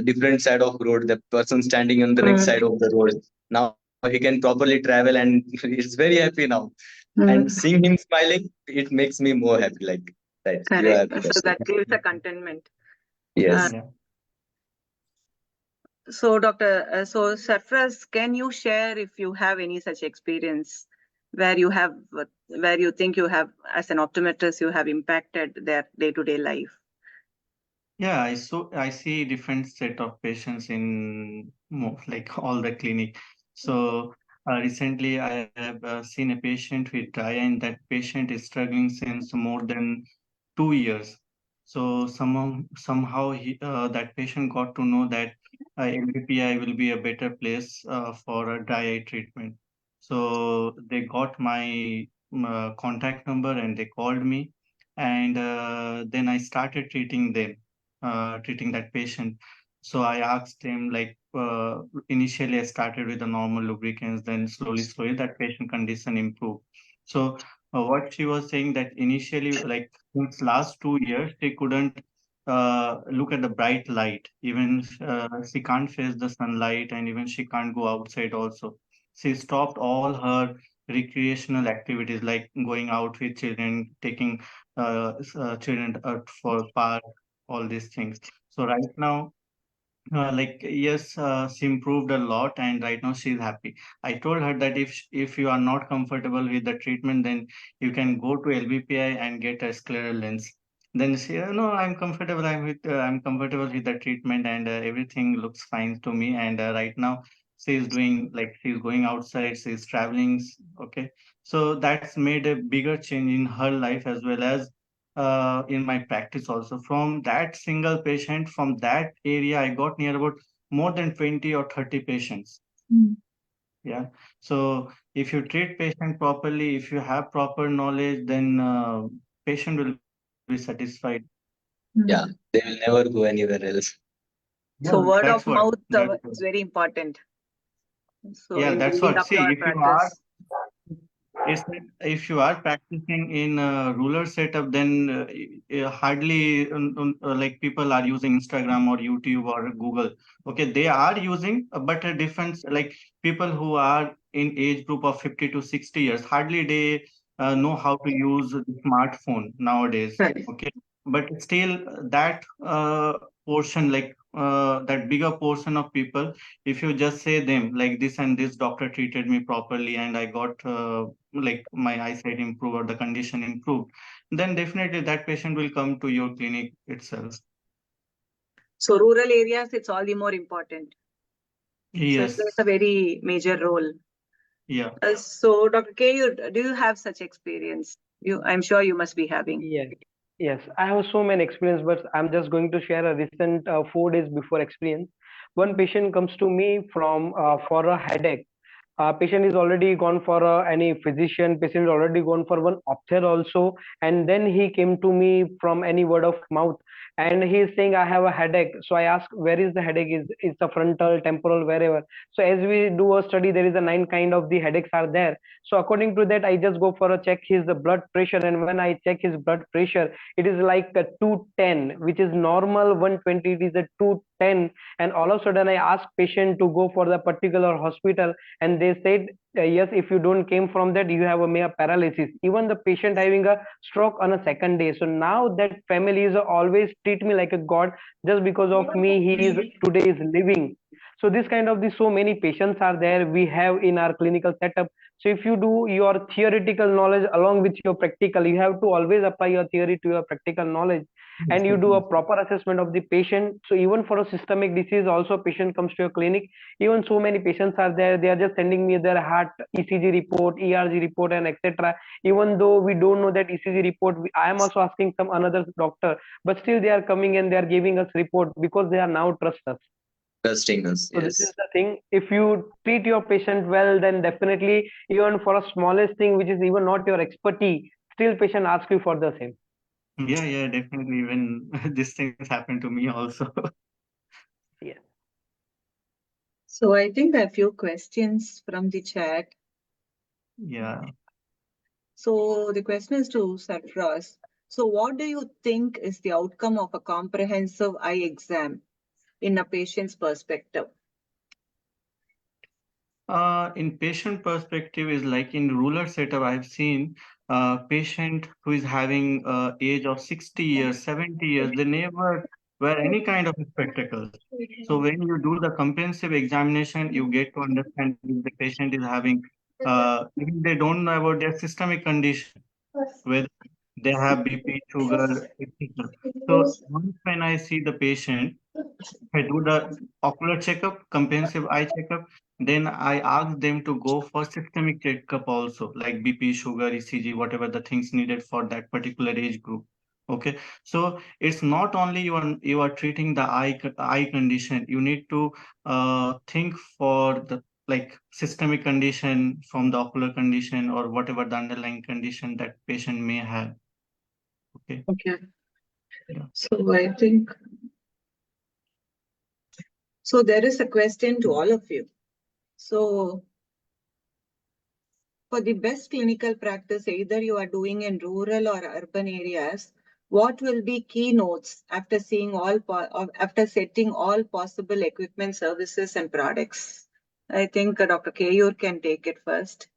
different side of road. The person standing on the next side of the road. Now he can properly travel and he's very happy now. And seeing him smiling, it makes me more happy. Like that, you are Correct. happy So person. that gives a contentment. Yes. Yeah. So, so Sarfraz, can you share if you have any such experience where you have, where you think you have, as an optometrist, you have impacted their day-to-day life? Yeah, I see different set of patients in like all the clinic. So recently I have seen a patient with dry eye, and that patient is struggling since more than 2 years. So somehow that patient got to know that LVPI will be a better place for a dry eye treatment. So they got my contact number and they called me, and then I started treating that patient. So I asked him, like, initially I started with the normal lubricants, then slowly that patient condition improved. So what she was saying that initially, like since last 2 years, she couldn't look at the bright light. Even she can't face the sunlight, and even she can't go outside also. She stopped all her recreational activities like going out with children, taking children out for park, all these things. So right now, like yes, she improved a lot, and right now she's happy. I told her that if you are not comfortable with the treatment, then you can go to LBPI and get a scleral lens. Then she, no, I'm comfortable. I'm comfortable with the treatment, and everything looks fine to me. And right now, she's doing like she's going outside, she's traveling. Okay, so that's made a bigger change in her life as well as in my practice also. From that single patient, from that area, I got near about more than 20 or 30 patients. Yeah. So if you treat patient properly, if you have proper knowledge, then patient will be satisfied. Yeah, they will never go anywhere else. Yeah, So word that's of what. mouth That's what. is very important. So Yeah, in that's building what. up See, your if you are practice. It's like if you are practicing in a rural setup, then hardly like people are using Instagram or YouTube or Google. Okay, they are using, but a difference like people who are in age group of 50 to 60 years, hardly they know how to use the smartphone nowadays. Right. Okay, but still that portion, like that bigger portion of people, if you just say them like this and this doctor treated me properly and I got like my eyesight improved or the condition improved, then definitely that patient will come to your clinic itself. So rural areas, it's all the more important. So it plays Yes. a very major role. Yeah. So Dr. K, do you have such experience? I'm sure you must be having. Yes, yes. I have so many experience, but I'm just going to share a recent 4 days before experience. One patient comes to me from for a headache. Patient is already gone for any physician. Patient is already gone for one opther also, and then he came to me from any word of mouth, and he is saying I have a headache. So I ask where is the headache? Is the frontal, temporal, wherever? So as we do a study, there is a 9 kind of the headaches are there. So according to that, I just go for a check his blood pressure, and when I check his blood pressure, it is like a 210, which is normal 120. It is a 210, and all of a sudden I ask patient to go for the particular hospital, and they said yes, if you don't came from that, you have a mere paralysis. Even the patient having a stroke on a second day. So now that family is always treat me like a god, just because of me he is today is living. So this kind of the so many patients are there we have in our clinical setup. So if you do your theoretical knowledge along with your practical, you have to always apply your theory to your practical knowledge. and you do a proper assessment of the patient. So even for a systemic disease also, patient comes to your clinic. Even so many patients are there, they are just sending me their heart ECG report, ERG report, and etc. Even though we don't know that ECG report, I am also asking some another doctor, but still they are coming and they are giving us report because they are now trust us. Trusting us, So this is yes. the thing. If you treat your patient well, then definitely, even for a smallest thing which is even not your expertise, still patient asks you for the same. Yeah, definitely. Even these things happen to me also. Yeah. So I think there are a few questions from the chat. Yeah. So the question is to Sarfraz. So what do you think is the outcome of a comprehensive eye exam in a patient's perspective? In patient perspective is like in rural setup, I've seen patient who is having age of 60 years, 70 years, they never wear any kind of spectacles. So when you do the comprehensive examination, you get to understand if the patient is having, even they don't know about their systemic condition, whether they have BP, sugar, etc. So once when I see the patient, I do the ocular checkup, comprehensive eye checkup. Then I ask them to go for systemic checkup also, like BP, sugar, ECG, whatever the things needed for that particular age group. Okay, so it's not only you are treating the eye condition. You need to think for the like systemic condition from the ocular condition or whatever the underlying condition that patient may have. Okay. Okay. Yeah. So I think, so there is a question to all of you. So for the best clinical practice, either you are doing in rural or urban areas, what will be keynotes after seeing after setting all possible equipment, services, and products? I think Dr. Kayur can take it first.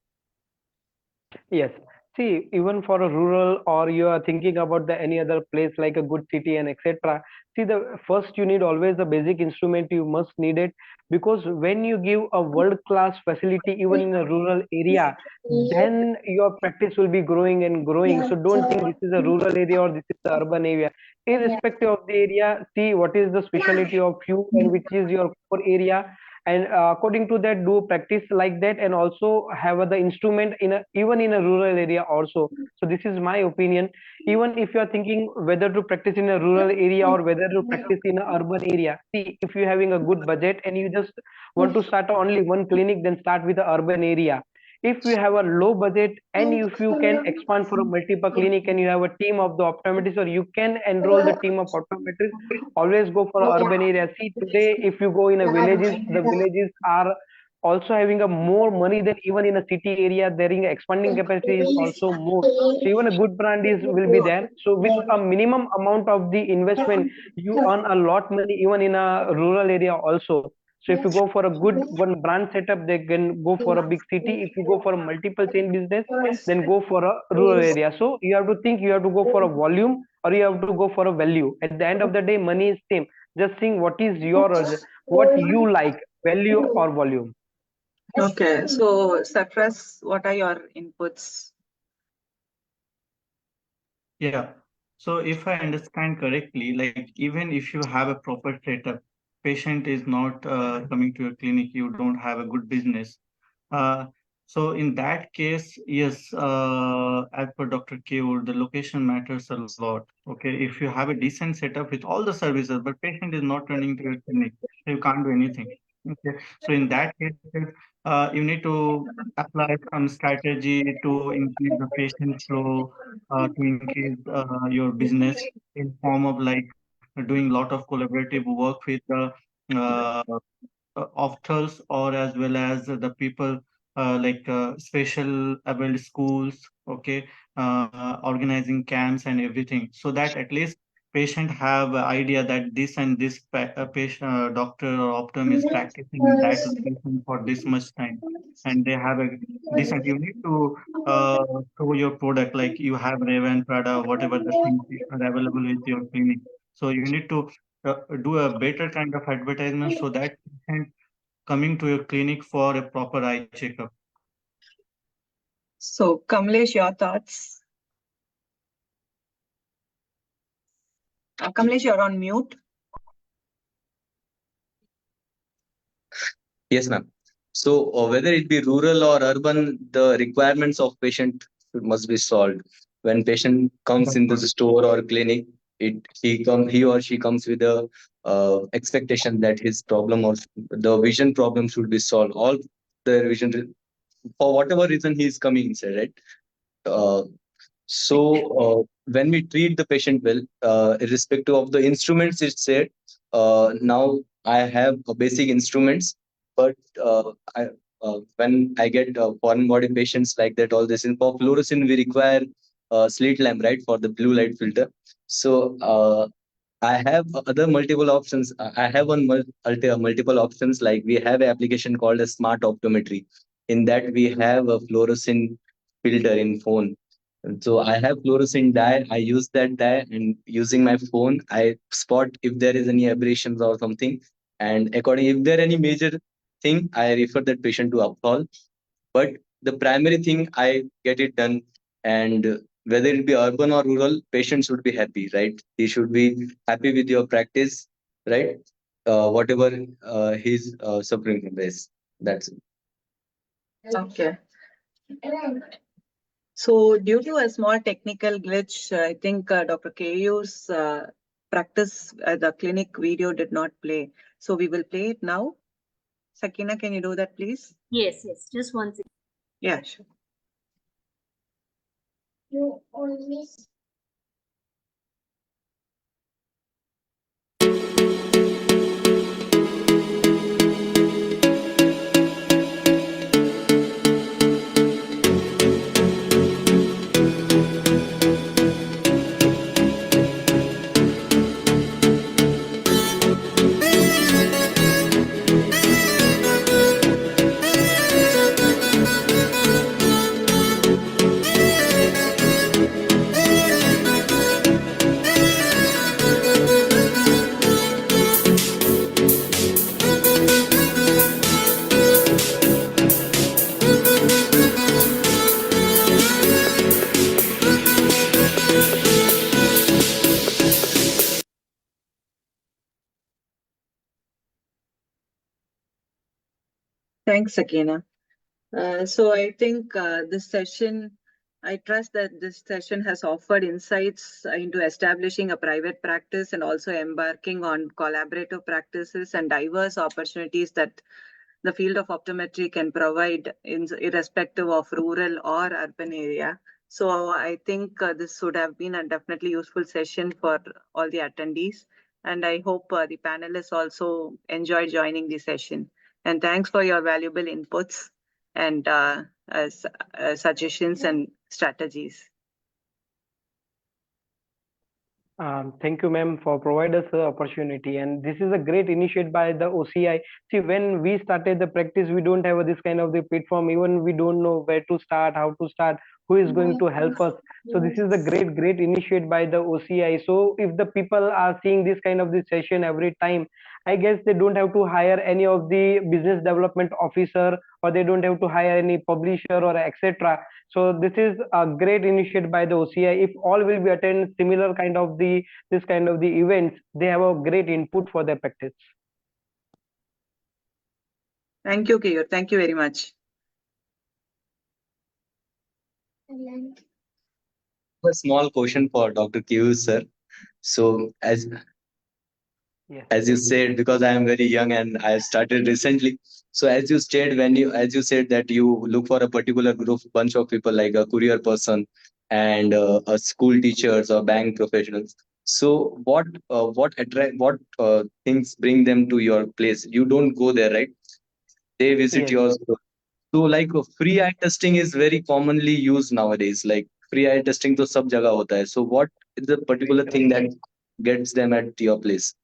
Yes. See, even for a rural or you are thinking about the any other place like a good city and etc. See, the first you need always the basic instrument you must need it, because when you give a world class facility even in a rural area, then your practice will be growing and growing. So don't think this is a rural area or this is the urban area. Irrespective of the area, see what is the specialty of you and which is your core area, and according to that do practice like that, and also have the instrument in a even in a rural area also. So this is my opinion. Even if you are thinking whether to practice in a rural area or whether to practice in an urban area, see if you're having a good budget and you just want to start only one clinic, then start with the urban area. If you have a low budget and if you can expand for a multiple clinic and you have a team of the optometrists, or you can enroll the team of optometrists, always go for urban area. See, today if you go in a villages, the villages are also having a more money than even in a city area. Their expanding capacity is also more. So even a good brand is will be there. So with a minimum amount of the investment, you earn a lot money even in a rural area also. So if you go for a good one brand setup, they can go for a big city. If you go for a multiple chain business, then go for a rural area. So you have to think you have to go for a volume or you have to go for a value. At the end of the day, money is same. Just think what is your what you like, value or volume. Okay, so Sarfraz, what are your inputs? Yeah. So if I understand correctly, like even if you have a proper setup, patient is not coming to your clinic, you don't have a good business. Uh, so in that case, yes, as per Dr. Keur, the location matters a lot. Okay, if you have a decent setup with all the services, but patient is not turning to your clinic, you can't do anything. Okay, so in that case, you need to apply some strategy to increase the patient flow, to increase your business in form of like doing a lot of collaborative work with the uh, optals or as well as the people like special able schools, okay, organizing camps and everything, so that at least patient have an idea that this and this patient doctor or optum is practicing in that location for this much time, and they have a decent. You need to uh, show your product like you have Raven, Prada, whatever the things are available with your clinic. So you need to do a better kind of advertisement so that patient coming to your clinic for a proper eye checkup. So Kamlesh, your thoughts? Kamlesh, you're on mute. Yes, ma'am. So whether it be rural or urban, the requirements of patient must be solved. When patient comes in the store or clinic, he or she comes with a expectation that his problem or the vision problem should be solved. All the vision for whatever reason he is coming inside, right? Uh, when we treat the patient well, irrespective of the instruments it's said, now I have basic instruments, but when I get foreign body patients like that, all this in for fluorescent, we require slit lamp, right, for the blue light filter. So I have other multiple options. I have multiple options. Like we have an application called a smart optometry. In that, we have a fluorescent filter in phone. And so I have fluorescent dye. I use that dye, and using my phone, I spot if there is any aberrations or something. And according, if there any major thing, I refer that patient to Uphall. But the primary thing, I get it done. And whether it be urban or rural, patient should be happy, right? He should be happy with your practice, right? Whatever he's suffering from this. That's it. Okay. So due to a small technical glitch, I think Dr. KU's practice the clinic video did not play. So we will play it now. Sakina, can you do that, please? Yes, just one second. Yeah, sure. You always Thanks, Sakina. So I think this session, I trust that this session has offered insights into establishing a private practice and also embarking on collaborative practices and diverse opportunities that the field of optometry can provide irrespective of rural or urban area. So I think this would have been a definitely useful session for all the attendees. And I hope the panelists also enjoy joining the session. And thanks for your valuable inputs and suggestions and strategies. Thank you, ma'am, for providing us the opportunity. And this is a great initiative by the OCI. See, when we started the practice, we don't have this kind of the platform. Even we don't know where to start, how to start, who is going to help us. So this is the great initiative by the OCI. So if the people are seeing this kind of this session every time, I guess they don't have to hire any of the business development officer, or they don't have to hire any publisher or etc. So this is a great initiative by the OCI. If all will be attend similar kind of the this kind of the events, they have a great input for their practice. Thank you, Keyur. Thank you very much. A small question for Dr. Q, sir. So Yes. as you said, because I am very young and I started recently. So as you said, as you said that you look for a particular group, bunch of people like a courier person and a school teachers or bank professionals. So what things bring them to your place? You don't go there, right? They visit Yes. your store. So like free eye testing is very commonly used nowadays. Like free eye testing to sab jaga hota hai. So what is the particular thing that gets them at your place?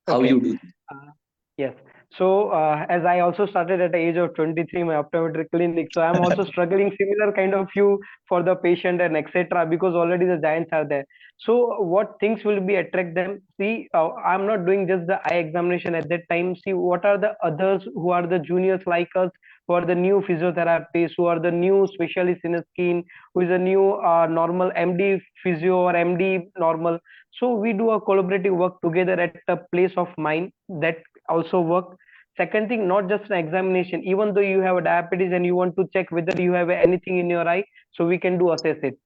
How Okay. you do? Uh, yes. So as I also started at the age of 23 my optometry clinic, so I'm also struggling similar kind of you for the patient and etc. because already the giants are there. So what things will be attract them? See, I'm not doing just the eye examination at that time. See what are the others who are the juniors like us who are the new physiotherapists, who are the new specialists in the skin, who is a new normal MD physio or MD normal. So we do a collaborative work together at a place of mine that also work. Second thing, not just an examination, even though you have a diabetes and you want to check whether you have anything in your eye, so we can do assess it.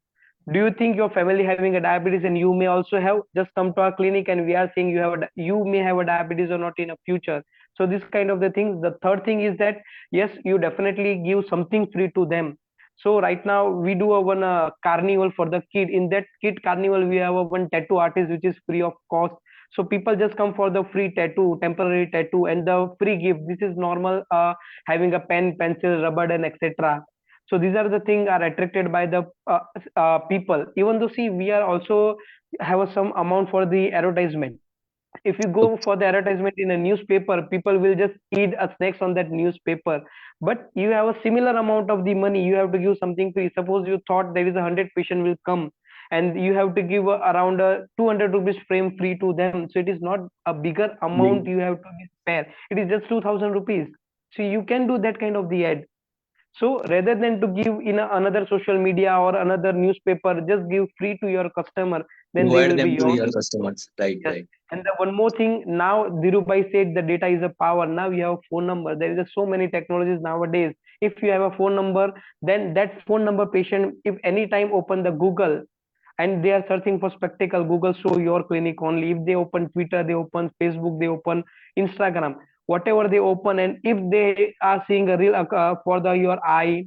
Do you think your family having a diabetes and you may also have, just come to our clinic and we are saying you have you may have a diabetes or not in a future. So this kind of the things. The third thing is that yes, you definitely give something free to them. So right now we do a one carnival for the kid. In that kid carnival we have a one tattoo artist which is free of cost. So people just come for the free tattoo, temporary tattoo, and the free gift. This is normal, having a pen, pencil, rubber, and etc. So these are the things are attracted by the people. Even though see we are also have some amount for the advertisement. If you go for the advertisement in a newspaper, people will just eat a snacks on that newspaper. But you have a similar amount of the money, you have to give something free. Suppose you thought there is 100 patient will come and you have to give around 200 rupees frame free to them. So it is not a bigger amount you have to spare. It is just 2000 rupees. So you can do that kind of the ad. So rather than to give in another social media or another newspaper, just give free to your customer, then they Provide will be them to yours. your customers. Right, Yes. right. And the one more thing, now Dhirubhai said the data is a power. Now you have a phone number. There is so many technologies nowadays. If you have a phone number, then that phone number patient, if anytime open the Google and they are searching for spectacle, Google show your clinic only. If they open Twitter, they open Facebook, they open Instagram, whatever they open, and if they are seeing a real for the your eye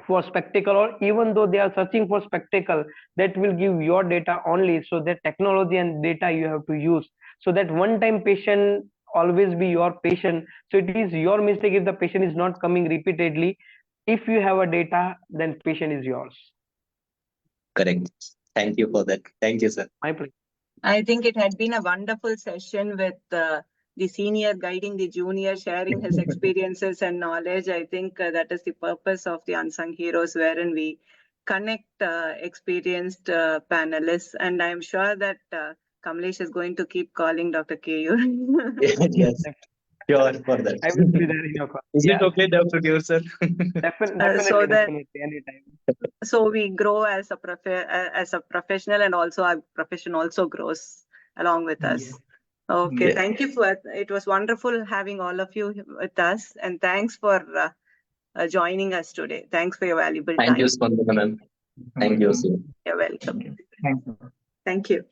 for spectacle, or even though they are searching for spectacle, that will give your data only. So that technology and data you have to use, so that one time patient always be your patient. So it is your mistake if the patient is not coming repeatedly. If you have a data, then patient is yours. Correct. Thank you for that. Thank you, sir. My pleasure. I think it had been a wonderful session with the senior guiding the junior, sharing his experiences and knowledge. I think that is the purpose of the Unsung Heroes, wherein we connect experienced panelists. And I'm sure that Kamlesh is going to keep calling Dr. KU. Yes, sure for that. I will be there in your call. Is Yeah, it okay, Dr. Kiyor, sir? definitely, definitely, anytime. So we grow as a as a professional, and also our profession also grows along with us. Yes. Okay, Yes. thank you for it. Was wonderful having all of you with us, and thanks for joining us today. Thanks for your valuable Thank you, time. Spandana ma'am. Thank you, sir. You're welcome. Thank you. Thank you.